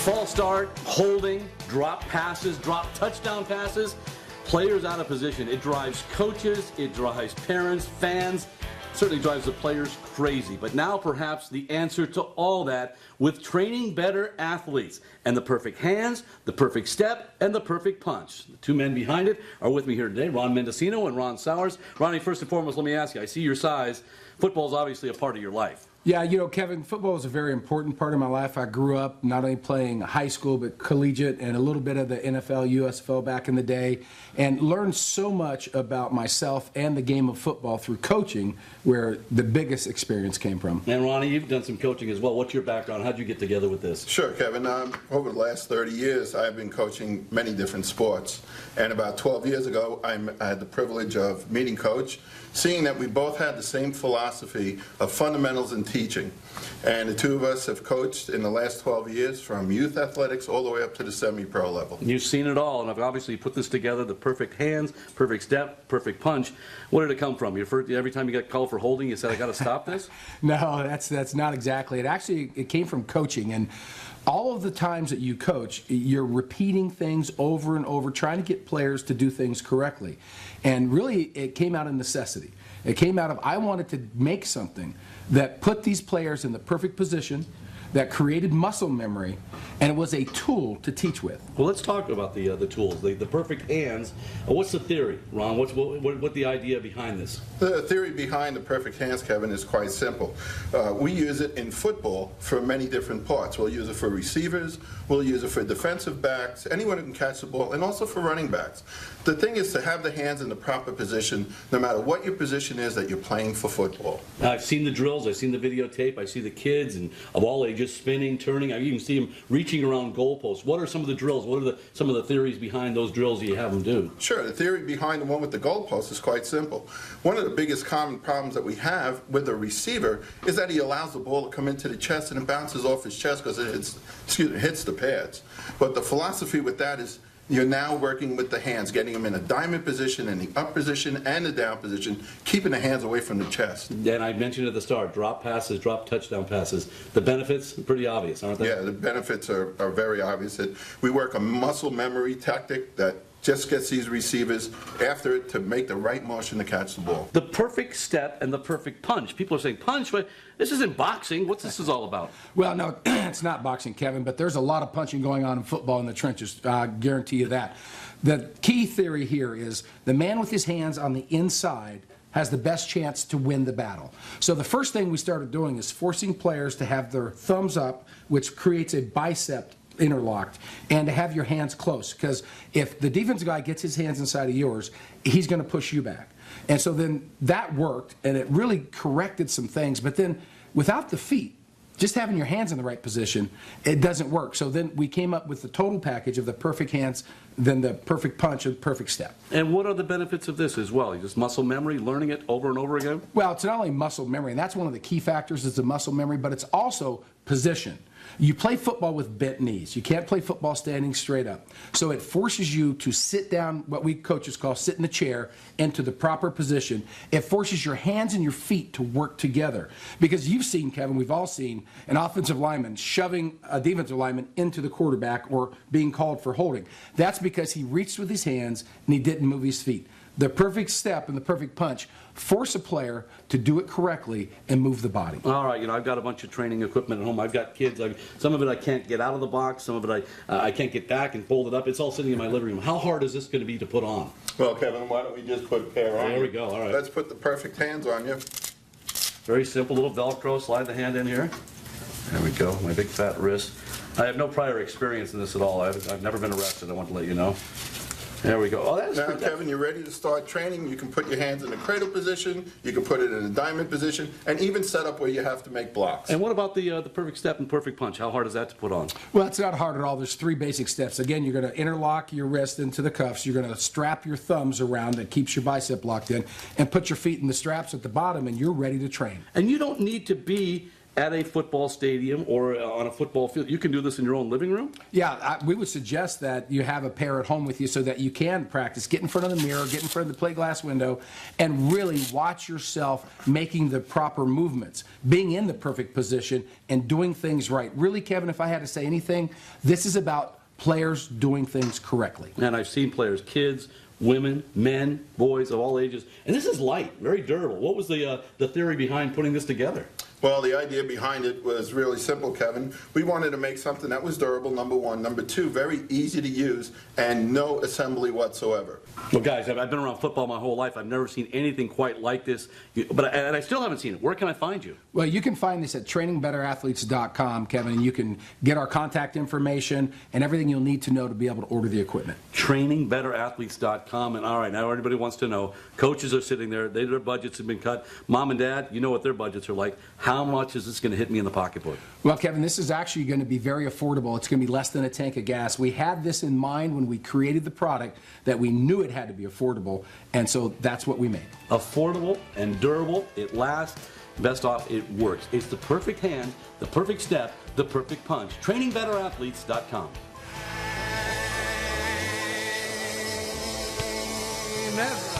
False start, holding, drop passes, drop touchdown passes, players out of position. It drives coaches, it drives parents, fans, certainly drives the players crazy. But now perhaps the answer to all that with training better athletes and the perfect hands, the perfect step, and the perfect punch. The two men behind it are with me here today, Ron Mendocino and Ron Sowers. Ronnie, first and foremost, let me ask you, I see your size. Football is obviously a part of your life. Yeah, you know, Kevin, football is a very important part of my life. I grew up not only playing high school, but collegiate and a little bit of the NFL, USFL back in the day, and learned so much about myself and the game of football through coaching, where the biggest experience came from. And Ronnie, you've done some coaching as well. What's your background? How'd you get together with this? Sure, Kevin. Over the last 30 years, I've been coaching many different sports. And about 12 years ago, I had the privilege of meeting Coach, seeing that we both had the same philosophy of fundamentals in teaching. And the two of us have coached in the last 12 years from youth athletics all the way up to the semi-pro level. You've seen it all, and I've obviously put this together, the perfect hands, perfect step, perfect punch. Where did it come from? Every time you got called for holding, you said, I got to stop this? No, that's not exactly it. Actually, it came from coaching. And all of the times that you coach, you're repeating things over and over, trying to get players to do things correctly. And really, it came out of necessity. It came out of, I wanted to make something that put these players in the perfect position, that created muscle memory, and it was a tool to teach with. Well, let's talk about the tools, the perfect hands. What's the theory, Ron? What's the idea behind this? The theory behind the perfect hands, Kevin, is quite simple. We use it in football for many different parts. We'll use it for receivers, we'll use it for defensive backs, anyone who can catch the ball, and also for running backs. The thing is to have the hands in the proper position, no matter what your position is that you're playing for football. I've seen the drills, I've seen the videotape, I see the kids and of all ages spinning, turning. I even see them reaching around goalposts. What are some of the drills? What are some of the theories behind those drills that you have them do? Sure. The theory behind the one with the goalpost is quite simple. One of the biggest common problems that we have with a receiver is that he allows the ball to come into the chest and it bounces off his chest because it hits the pads. But the philosophy with that is you're now working with the hands, getting them in a diamond position, in the up position, and the down position, keeping the hands away from the chest. And I mentioned at the start, drop passes, drop touchdown passes. The benefits are pretty obvious, aren't they? Yeah, the benefits are very obvious. We work a muscle memory tactic that just gets these receivers after it to make the right motion to catch the ball. The perfect step and the perfect punch. People are saying, punch, but this isn't boxing. What's this all about? Well, no, it's not boxing, Kevin, but there's a lot of punching going on in football in the trenches. I guarantee you that. The key theory here is the man with his hands on the inside has the best chance to win the battle. So the first thing we started doing is forcing players to have their thumbs up, which creates a bicep interlocked, and to have your hands close, because if the defensive guy gets his hands inside of yours, he's going to push you back. And so then that worked, and it really corrected some things. But then without the feet, just having your hands in the right position, it doesn't work. So then we came up with the total package of the perfect hands, then the perfect punch, and perfect step. And what are the benefits of this as well? Just muscle memory, learning it over and over again? Well, it's not only muscle memory, and that's one of the key factors is the muscle memory, but it's also position. You play football with bent knees. You can't play football standing straight up. So it forces you to sit down, what we coaches call sit in the chair, into the proper position. It forces your hands and your feet to work together. Because you've seen, Kevin, we've all seen an offensive lineman shoving a defensive lineman into the quarterback or being called for holding. That's because he reached with his hands and he didn't move his feet. The perfect step and the perfect punch force a player to do it correctly and move the body. All right, I've got a bunch of training equipment at home. I've got kids. Some of it I can't get out of the box. Some of it I can't get back and fold it up. It's all sitting in my living room. How hard is this going to be to put on? Well, Kevin, why don't we just put a pair on? There we go. All right. Let's put the perfect hands on you. Very simple, little Velcro. Slide the hand in here. There we go. My big fat wrist. I have no prior experience in this at all. I've never been arrested. I want to let you know. There we go. Oh, that's now, Kevin, you're ready to start training. You can put your hands in the cradle position. You can put it in a diamond position, and even set up where you have to make blocks. And what about the perfect step and perfect punch? How hard is that to put on? Well, it's not hard at all. There's three basic steps. Again, you're going to interlock your wrist into the cuffs. You're going to strap your thumbs around that keeps your bicep locked in, and put your feet in the straps at the bottom, and you're ready to train. And you don't need to be at a football stadium or on a football field. You can do this in your own living room? Yeah, we would suggest that you have a pair at home with you so that you can practice. Get in front of the mirror, get in front of the plate glass window, and really watch yourself making the proper movements, being in the perfect position, and doing things right. Really, Kevin, if I had to say anything, this is about players doing things correctly. And I've seen players, kids, women, men, boys of all ages. And this is light, very durable. What was the theory behind putting this together? Well, the idea behind it was really simple, Kevin. We wanted to make something that was durable, number one. Number two, very easy to use and no assembly whatsoever. Well, guys, I've been around football my whole life. I've never seen anything quite like this. And I still haven't seen it. Where can I find you? Well, you can find this at trainingbеттerathletes.com, Kevin, and you can get our contact information and everything you'll need to know to be able to order the equipment. Trainingbetterathletes.com. And all right, now everybody wants to know. Coaches are sitting there. Their budgets have been cut. Mom and Dad, you know what their budgets are like. How much is this going to hit me in the pocketbook? Well, Kevin, this is actually going to be very affordable. It's going to be less than a tank of gas. We had this in mind when we created the product, that we knew it had to be affordable, and so that's what we made. Affordable and durable. It lasts. Best off, it works. It's the perfect hand, the perfect step, the perfect punch. TrainingBetterAthletes.com. Amen.